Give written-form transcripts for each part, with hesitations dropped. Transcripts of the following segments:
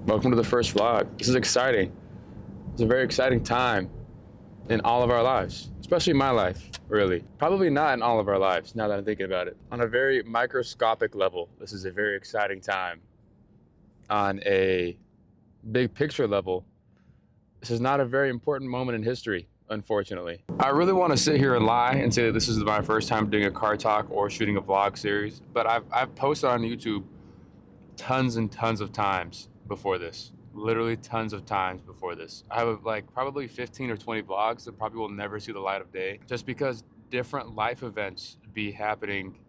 Welcome to the first vlog. This is exciting. It's a very exciting time in all of our lives, especially my life, really. Probably not in all of our lives, now that I'm thinking about it. On a very microscopic level, this is a very exciting time. On a big picture level, this is not a very important moment in history, unfortunately. I really want to sit here and lie and say that this is my first time doing a car talk or shooting a vlog series, but I've posted on YouTube tons and tons of times before this. Literally tons of times before this. I have like probably 15 or 20 vlogs that probably will never see the light of day just because different life events be happening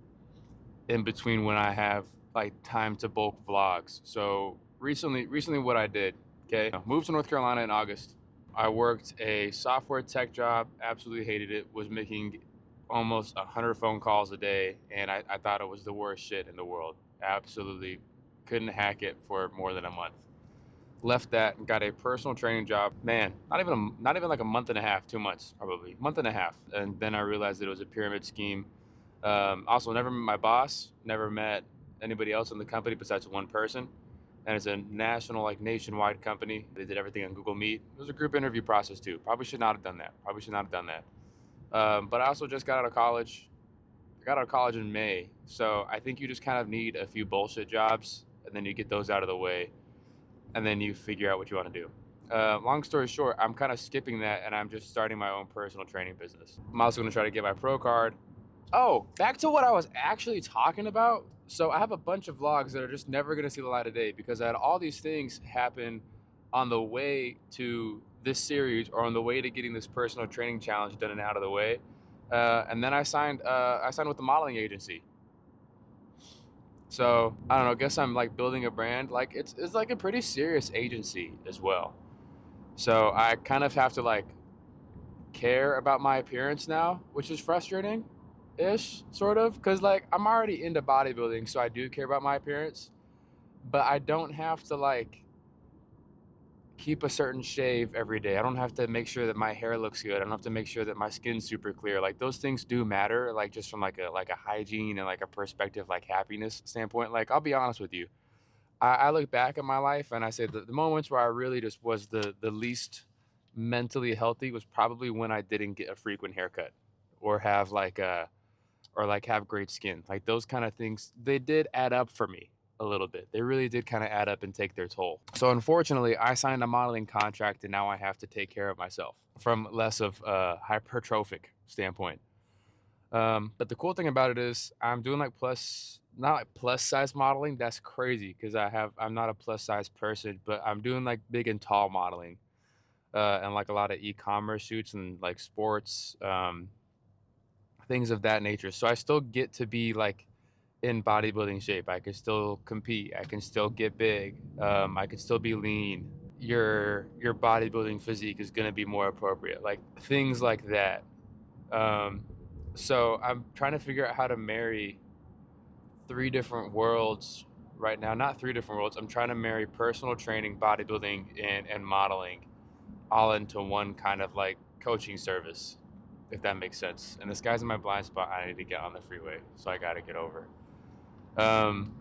in between when I have like time to bulk vlogs. So recently what I did, okay, moved to North Carolina in August. I worked a software tech job, absolutely hated it, was making almost 100 phone calls a day, and I thought it was the worst shit in the world. Absolutely couldn't hack it for more than a month. Left that and got a personal training job. Man, not even like a month and a half, 2 months probably, month and a half. And then I realized that it was a pyramid scheme. Also, never met my boss, never met anybody else in the company besides one person. And it's a national, like nationwide company. They did everything on Google Meet. It was a group interview process too. Probably should not have done that. Probably should not have done that. But I also just got out of college. I got out of college in May. So I think you just kind of need a few bullshit jobs and then you get those out of the way and then you figure out what you want to do. Long story short, I'm kind of skipping that and I'm just starting my own personal training business. I'm also going to try to get my pro card. Oh, back to what I was actually talking about. So I have a bunch of vlogs that are just never going to see the light of day because I had all these things happen on the way to this series or on the way to getting this personal training challenge done and out of the way. And then I signed with the modeling agency. So I don't know, I guess I'm like building a brand. Like it's like a pretty serious agency as well. So I kind of have to like care about my appearance now, which is frustrating ish, sort of, because like I'm already into bodybuilding, so I do care about my appearance, but I don't have to like keep a certain shave every day. I don't have to make sure that my hair looks good. I don't have to make sure that my skin's super clear. Like those things do matter, like just from like a hygiene and like a perspective, like happiness standpoint. Like I'll be honest with you, I look back at my life and I say the moments where I really just was the least mentally healthy was probably when I didn't get a frequent haircut or have like a or like have great skin. Like those kind of things, they did add up for me a little bit. They really did kind of add up and take their toll. So unfortunately, I signed a modeling contract and now I have to take care of myself from less of a hypertrophic standpoint. But the cool thing about it is I'm doing like not like plus size modeling. That's crazy because I'm not a plus size person, but I'm doing like big and tall modeling, and like a lot of e-commerce shoots and like sports, things of that nature. So I still get to be like in bodybuilding shape. I can still compete. I can still get big. I can still be lean. Your bodybuilding physique is going to be more appropriate. Like things like that. Um, so I'm trying to figure out how to marry three different worlds right now. Not three different worlds. I'm trying to marry personal training, bodybuilding, and modeling all into one kind of like coaching service, if that makes sense. And this guy's in my blind spot. I need to get on the freeway, so I got to get over. Um,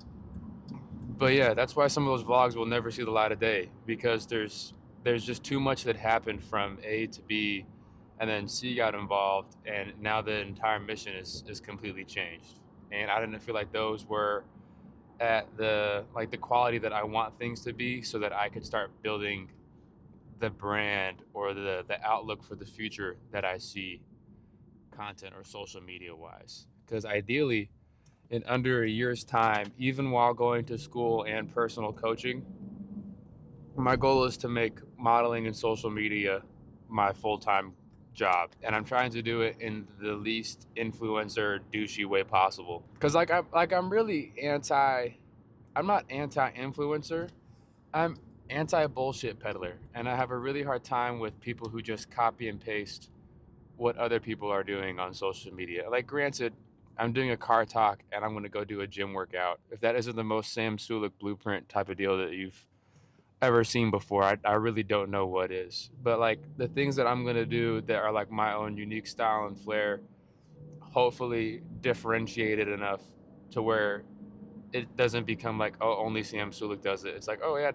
but yeah, that's why some of those vlogs will never see the light of day because there's just too much that happened from A to B, and then C got involved, and now the entire mission is completely changed. And I didn't feel like those were at the quality that I want things to be, so that I could start building the brand or the outlook for the future that I see content or social media wise. Because ideally, in under a year's time, even while going to school and personal coaching, my goal is to make modeling and social media my full-time job, and I'm trying to do it in the least influencer douchey way possible. Because I'm really I'm not anti-influencer. I'm anti-bullshit peddler, and I have a really hard time with people who just copy and paste what other people are doing on social media. Like, granted, I'm doing a car talk and I'm going to go do a gym workout. If that isn't the most Sam Sulek blueprint type of deal that you've ever seen before, I really don't know what is. But like the things that I'm going to do that are like my own unique style and flair, hopefully differentiated enough to where it doesn't become like, oh, only Sam Sulek does it. It's like, oh yeah,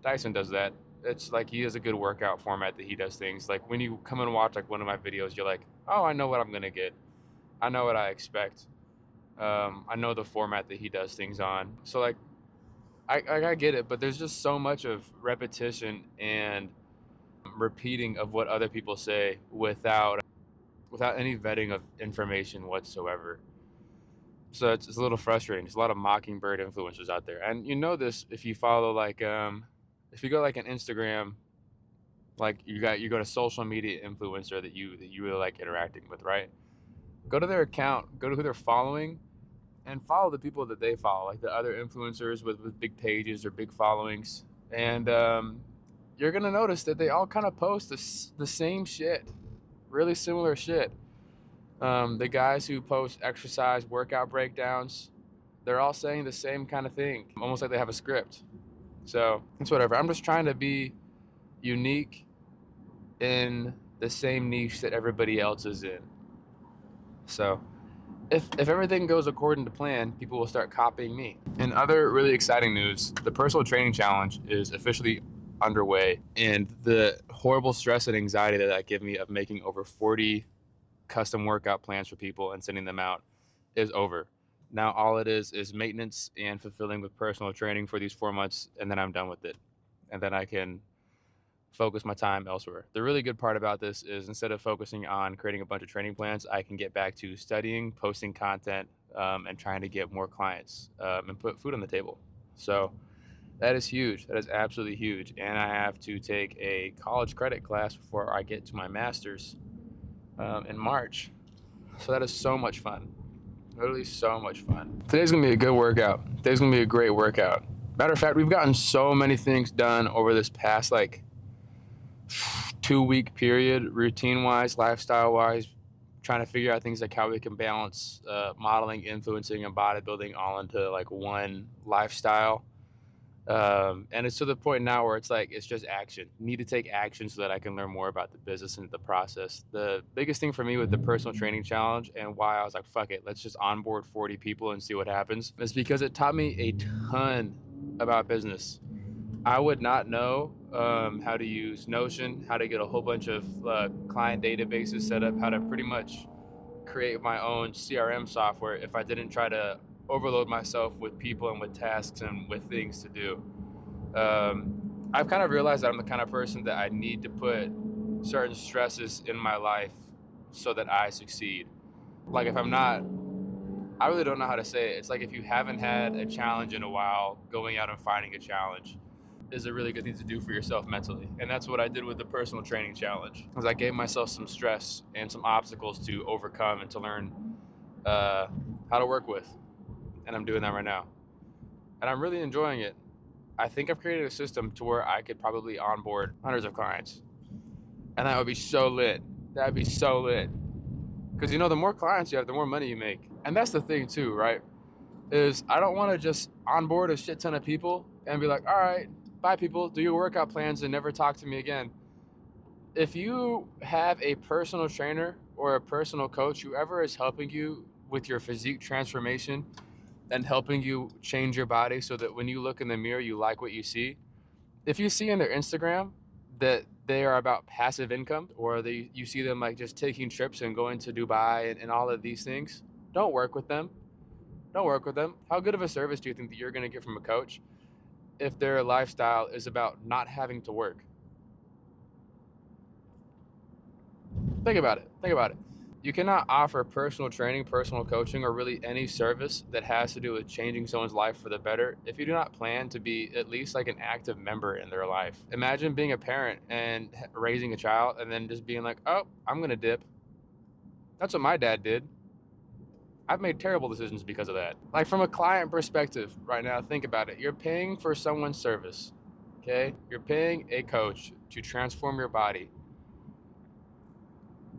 Dyson does that. It's like he has a good workout format that he does things. Like when you come and watch like one of my videos, you're like, oh, I know what I'm gonna get. I know what I expect. I know the format that he does things on. So like I get it, but there's just so much of repetition and repeating of what other people say without any vetting of information whatsoever. So it's a little frustrating. There's a lot of mockingbird influencers out there, and you know this if you follow like if you go like an Instagram, like you go to social media influencer that you really like interacting with, right? Go to their account, go to who they're following, and follow the people that they follow, like the other influencers with big pages or big followings, and you're gonna notice that they all kind of post the same shit, really similar shit. The guys who post exercise workout breakdowns, they're all saying the same kind of thing, almost like they have a script. So it's whatever. I'm just trying to be unique in the same niche that everybody else is in. So if everything goes according to plan, people will start copying me. In other really exciting news, the personal training challenge is officially underway, and the horrible stress and anxiety that gave me of making over 40 custom workout plans for people and sending them out is over. Now all it is maintenance and fulfilling with personal training for these 4 months, and then I'm done with it. And then I can focus my time elsewhere. The really good part about this is instead of focusing on creating a bunch of training plans, I can get back to studying, posting content, and trying to get more clients and put food on the table. So that is huge. That is absolutely huge. And I have to take a college credit class before I get to my master's in March. So that is so much fun. Literally so much fun. Today's gonna be a good workout. Today's gonna be a great workout. Matter of fact, we've gotten so many things done over this past like 2 week period, routine wise, lifestyle wise, trying to figure out things like how we can balance modeling, influencing, and bodybuilding all into like one lifestyle. And it's to the point now where it's like it's just action. Need to take action so that I can learn more about the business and the process. The biggest thing for me with the personal training challenge and why I was like, fuck it, let's just onboard 40 people and see what happens, is because it taught me a ton about business. I would not know how to use Notion, how to get a whole bunch of client databases set up, how to pretty much create my own CRM software if I didn't try to overload myself with people and with tasks and with things to do. I've kind of realized that I'm the kind of person that I need to put certain stresses in my life so that I succeed. Like if I'm not, I really don't know how to say it. It's like if you haven't had a challenge in a while, going out and finding a challenge is a really good thing to do for yourself mentally. And that's what I did with the personal training challenge, because I gave myself some stress and some obstacles to overcome and to learn how to work with. And I'm doing that right now. And I'm really enjoying it. I think I've created a system to where I could probably onboard hundreds of clients. And that would be so lit. That would be so lit. Because you know, the more clients you have, the more money you make. And that's the thing too, right? Is I don't want to just onboard a shit ton of people and be like, all right, bye people, do your workout plans and never talk to me again. If you have a personal trainer or a personal coach, whoever is helping you with your physique transformation and helping you change your body so that when you look in the mirror, you like what you see. If you see in their Instagram that they are about passive income, or you see them like just taking trips and going to Dubai and all of these things, don't work with them. Don't work with them. How good of a service do you think that you're going to get from a coach if their lifestyle is about not having to work? Think about it. Think about it. You cannot offer personal training, personal coaching, or really any service that has to do with changing someone's life for the better if you do not plan to be at least like an active member in their life. Imagine being a parent and raising a child and then just being like, oh, I'm going to dip. That's what my dad did. I've made terrible decisions because of that. Like from a client perspective right now, think about it. You're paying for someone's service, okay? You're paying a coach to transform your body,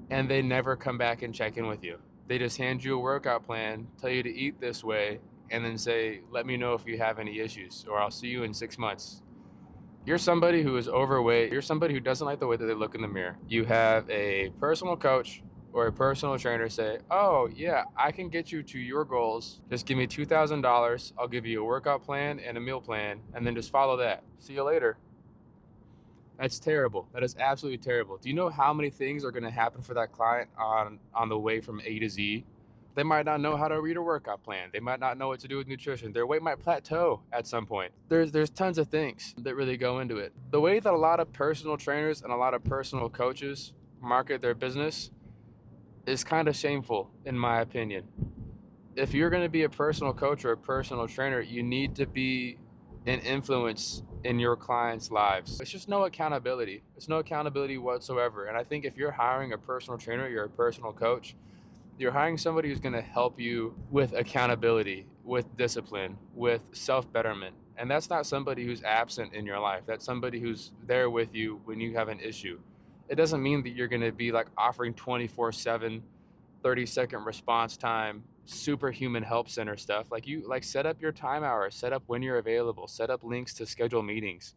and they never come back and check in with you. They just hand you a workout plan, tell you to eat this way, and then say, let me know if you have any issues, or I'll see you in 6 months. You're somebody who is overweight. You're somebody who doesn't like the way that they look in the mirror. You have a personal coach or a personal trainer say, oh yeah, I can get you to your goals. Just give me $2,000. I'll give you a workout plan and a meal plan, and then just follow that. See you later. That's terrible. That is absolutely terrible. Do you know how many things are going to happen for that client on the way from A to Z? They might not know how to read a workout plan. They might not know what to do with nutrition. Their weight might plateau at some point. There's tons of things that really go into it. The way that a lot of personal trainers and a lot of personal coaches market their business is kind of shameful, in my opinion. If you're going to be a personal coach or a personal trainer, you need to be an influence in your clients' lives. It's just no accountability. It's no accountability whatsoever. And I think if you're hiring a personal trainer, you're a personal coach, you're hiring somebody who's going to help you with accountability, with discipline, with self-betterment. And that's not somebody who's absent in your life. That's somebody who's there with you when you have an issue. It doesn't mean that you're going to be like offering 24/7, 30-second response time, superhuman help center stuff. Like you like set up your time hours, set up when you're available, set up links to schedule meetings,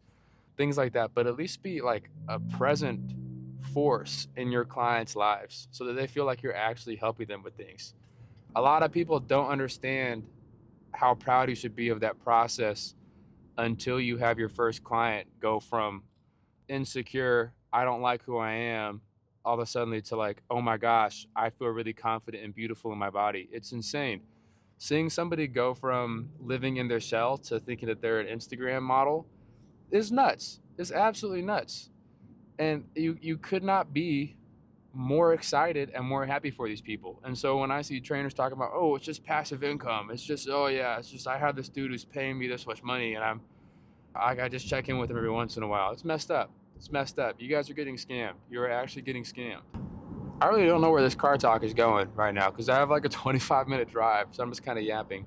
things like that. But at least be like a present force in your clients' lives so that they feel like you're actually helping them with things. A lot of people don't understand how proud you should be of that process until you have your first client go from insecure, I don't like who I am, all of a sudden to like, oh my gosh, I feel really confident and beautiful in my body. It's insane. Seeing somebody go from living in their shell to thinking that they're an Instagram model is nuts. It's absolutely nuts. And you could not be more excited and more happy for these people. And so when I see trainers talking about, oh, it's just passive income, it's just, oh yeah, it's just I have this dude who's paying me this much money and I just check in with him every once in a while. It's messed up. It's messed up. You guys are getting scammed. You're actually getting scammed. I really don't know where this car talk is going right now because I have like a 25-minute drive, so I'm just kind of yapping.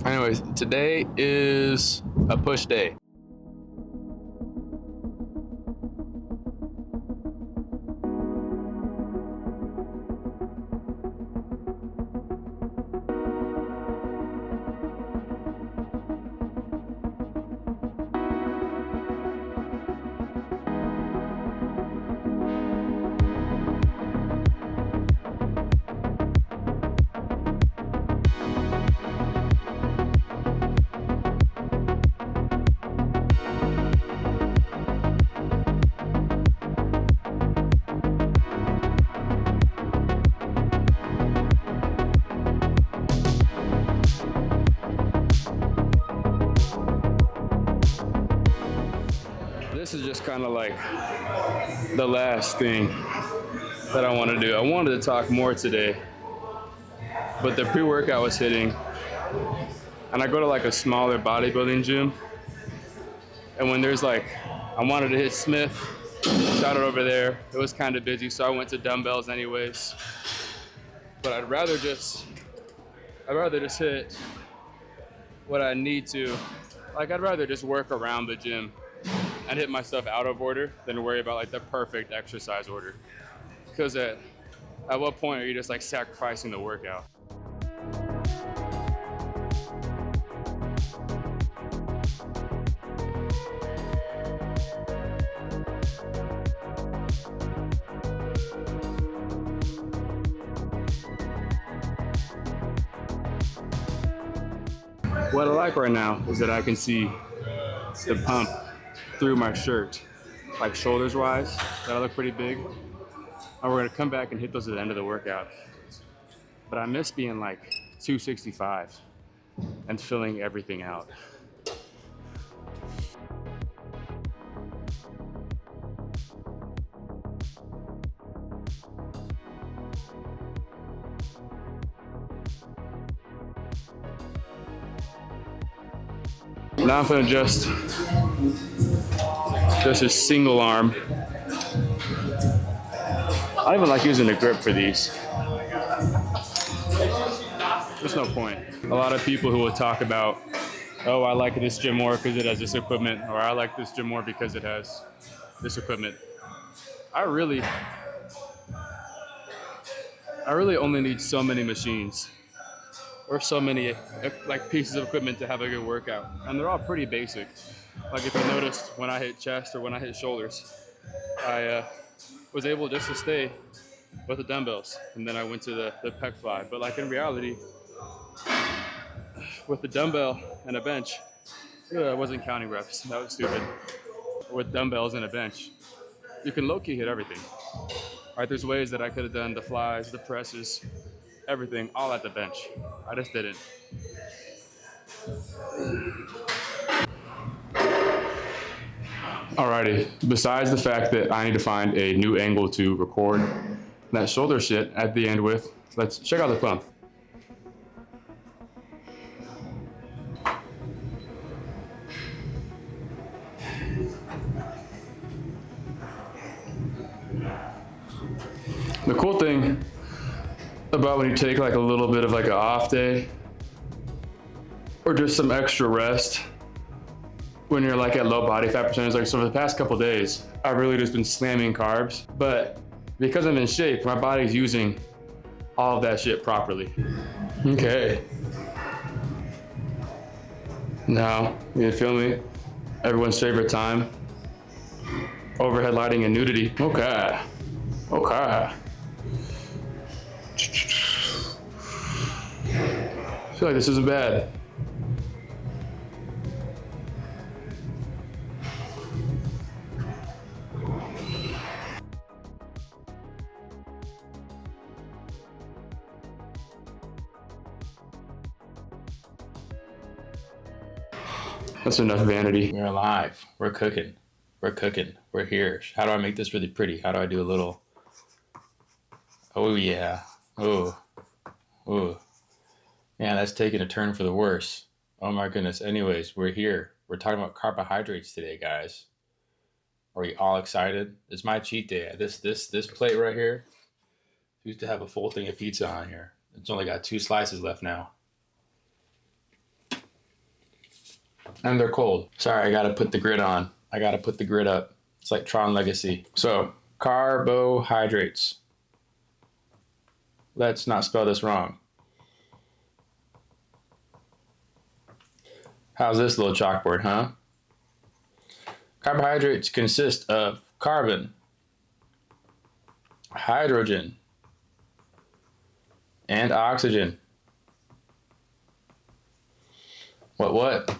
Anyways, today is a push day. This is just kind of like the last thing that I want to do. I wanted to talk more today, but the pre-workout was hitting, and I go to like a smaller bodybuilding gym, and when there's like, I wanted to hit Smith, shot it over there. It was kind of busy, so I went to dumbbells anyways. But I'd rather just hit what I need to. Like I'd rather just work around the gym and hit my stuff out of order than worry about like the perfect exercise order. Because at what point are you just like sacrificing the workout? What I like right now is that I can see the pump through my shirt, like shoulders wise, that'll look pretty big. And we're gonna come back and hit those at the end of the workout. But I miss being like 265 and filling everything out. Now I'm gonna just a single arm. I even like using the grip for these. There's no point. A lot of people who will talk about, oh, I like this gym more because it has this equipment, or I like this gym more because it has this equipment. I really only need so many machines or so many like pieces of equipment to have a good workout, and they're all pretty basic. Like if you noticed when I hit chest or when I hit shoulders, I was able just to stay with the dumbbells, and then I went to the pec fly. But like in reality, with the dumbbell and a bench, I wasn't counting reps. That was stupid. with dumbbells and a bench, you can low-key hit everything. Right? There's ways that I could have done the flies, the presses, everything, all at the bench. I just didn't. Alrighty, besides the fact that I need to find a new angle to record that shoulder shit at the end with, let's check out the pump. The cool thing about when you take like a little bit of like an off day or just some extra rest when you're like at low body fat percentage, like so for the past couple days, I've really just been slamming carbs, but because I'm in shape, my body's using all of that shit properly. Okay. Now, you feel me? Everyone's favorite time. Overhead lighting and nudity. Okay. Okay. I feel like this isn't bad. That's enough vanity. We're alive. We're cooking. We're cooking. We're here. How do I make this really pretty? How do I do a little... Oh, yeah. Oh. Oh. Man, that's taking a turn for the worse. Oh, my goodness. Anyways, we're here. We're talking about carbohydrates today, guys. Are you all excited? It's my cheat day. This plate right here used to have a full thing of pizza on here. It's only got 2 slices left now. And they're cold. Sorry, I gotta put the grid on. I gotta put the grid up. It's like Tron Legacy. So, carbohydrates. Let's not spell this wrong. How's this little chalkboard, huh? Carbohydrates consist of carbon, hydrogen, and oxygen. What?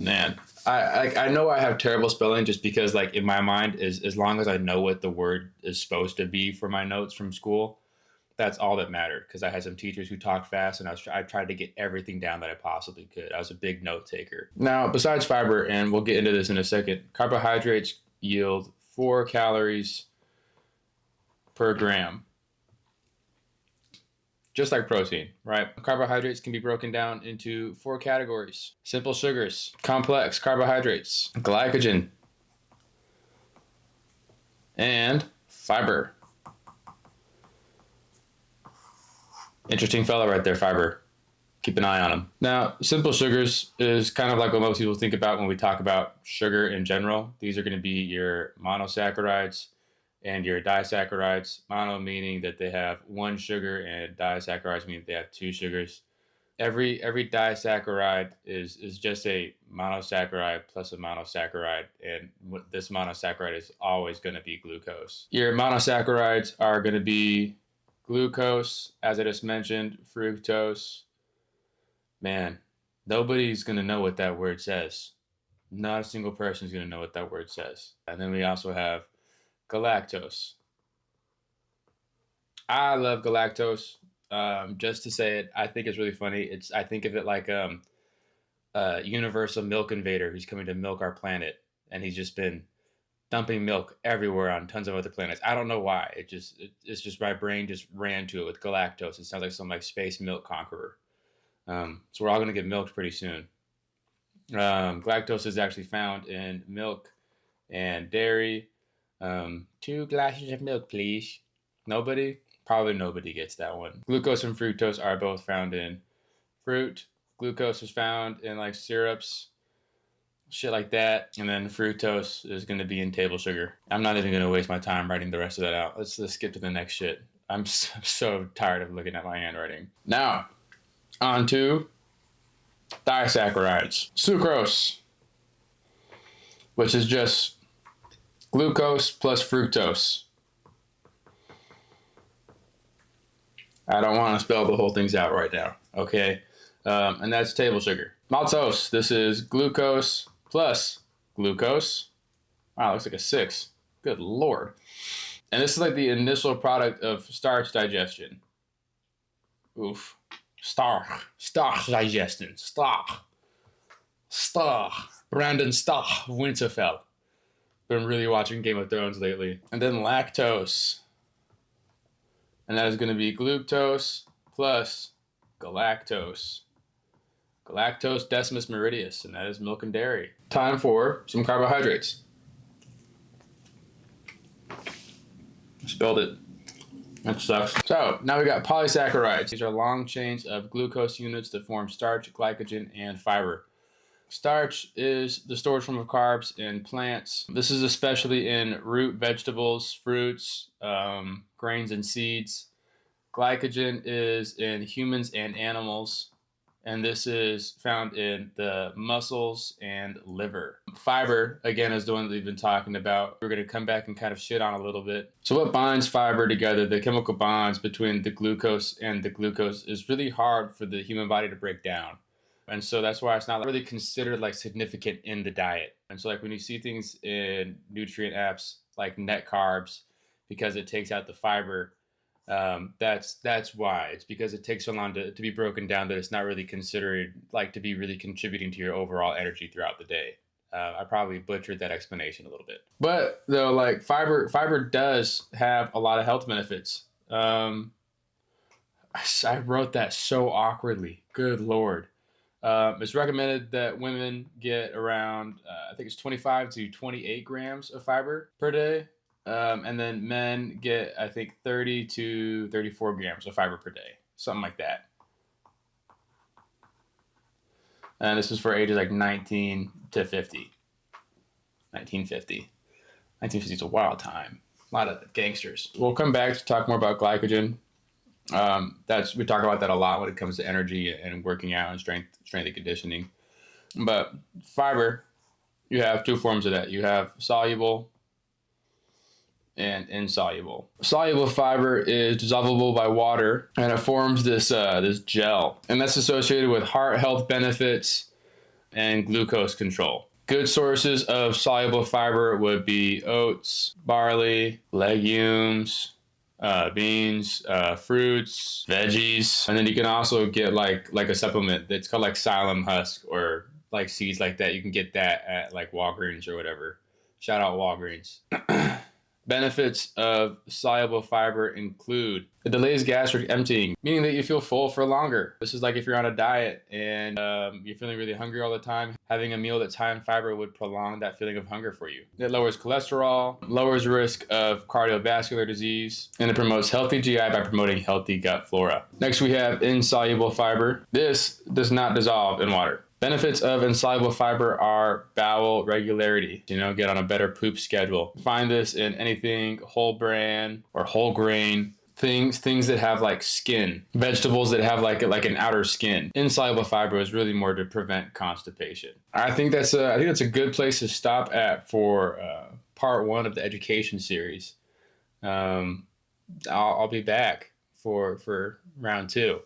Man, I know I have terrible spelling just because, like, in my mind, is as long as I know what the word is supposed to be for my notes from school, that's all that mattered. Because I had some teachers who talked fast, and I tried to get everything down that I possibly could. I was a big note taker. Now, besides fiber, and we'll get into this in a second, carbohydrates yield 4 calories per gram. Just like protein, right? Carbohydrates can be broken down into 4 categories: simple sugars, complex carbohydrates, glycogen, and fiber. Interesting fellow right there, fiber. Keep an eye on him. Now, simple sugars is kind of like what most people think about when we talk about sugar in general. These are going to be your monosaccharides and your disaccharides. Mono meaning that they have 1 sugar, and disaccharides mean they have 2 sugars. Every disaccharide is just a monosaccharide plus a monosaccharide, and this monosaccharide is always going to be glucose. Your monosaccharides are going to be glucose, as I just mentioned, fructose. Man, nobody's going to know what that word says. Not a single person is going to know what that word says. And then we also have galactose. I love galactose. Just to say it, I think it's really funny. I think of it like a universal milk invader who's coming to milk our planet, and he's just been dumping milk everywhere on tons of other planets. I don't know why. It's just my brain just ran to it with galactose. It sounds like some like space milk conqueror. So we're all gonna get milked pretty soon. Galactose is actually found in milk and dairy. 2 glasses of milk, please. Nobody? Probably nobody gets that one. Glucose and fructose are both found in fruit. Glucose is found in like syrups, shit like that. And then fructose is going to be in table sugar. I'm not even going to waste my time writing the rest of that out. Let's skip to the next shit. I'm so tired of looking at my handwriting. Now, on to disaccharides. Sucrose, which is just glucose plus fructose. I don't want to spell the whole things out right now, okay? And that's table sugar. Maltose, this is glucose plus glucose. Wow, looks like a 6. Good Lord. And this is like the initial product of starch digestion. Oof. Starch digestion. Starch. Brandon Starch Winterfell. Been really watching Game of Thrones lately. And then lactose. And that is going to be glucose plus galactose. Galactose decimus meridius, and that is milk and dairy. Time for some carbohydrates. Spilled it. That sucks. So now we got polysaccharides. These are long chains of glucose units that form starch, glycogen, and fiber. Starch is the stored form of carbs in plants. This is especially in root vegetables, fruits, grains, and seeds. Glycogen is in humans and animals, and this is found in the muscles and liver. Fiber, again, is the one that we've been talking about. We're going to come back and kind of shit on a little bit. So what binds fiber together, the chemical bonds between the glucose and the glucose, is really hard for the human body to break down. And so that's why it's not really considered like significant in the diet. And so like when you see things in nutrient apps like net carbs, because it takes out the fiber, that's why. It's because it takes so long to be broken down that it's not really considered like to be really contributing to your overall energy throughout the day. I probably butchered that explanation a little bit, but though, like fiber does have a lot of health benefits. I wrote that so awkwardly. Good Lord. It's recommended that women get around, I think it's 25 to 28 grams of fiber per day. And then men get, I think, 30 to 34 grams of fiber per day, something like that. And this is for ages like 19 to 50. 1950. 1950 is a wild time. A lot of gangsters. We'll come back to talk more about glycogen. We talk about that a lot when it comes to energy and working out and strength and conditioning. But fiber, you have two forms of that. You have soluble and insoluble. Soluble fiber is dissolvable by water, and it forms this gel, and that's associated with heart health benefits and glucose control. Good sources of soluble fiber would be oats, barley, legumes, beans, fruits, veggies, and then you can also get like a supplement that's called like psyllium husk or like seeds like that. You can get that at like Walgreens or whatever. Shout out Walgreens. Benefits of soluble fiber include it delays gastric emptying, meaning that you feel full for longer. This is like if you're on a diet and you're feeling really hungry all the time, having a meal that's high in fiber would prolong that feeling of hunger for you. It lowers cholesterol, lowers risk of cardiovascular disease, and it promotes healthy GI by promoting healthy gut flora. Next, we have insoluble fiber. This does not dissolve in water. Benefits of insoluble fiber are bowel regularity. Get on a better poop schedule. Find this in anything whole bran or whole grain. Things that have like skin. Vegetables that have like an outer skin. Insoluble fiber is really more to prevent constipation. I think that's a good place to stop at for part 1 of the education series. I'll be back for round 2.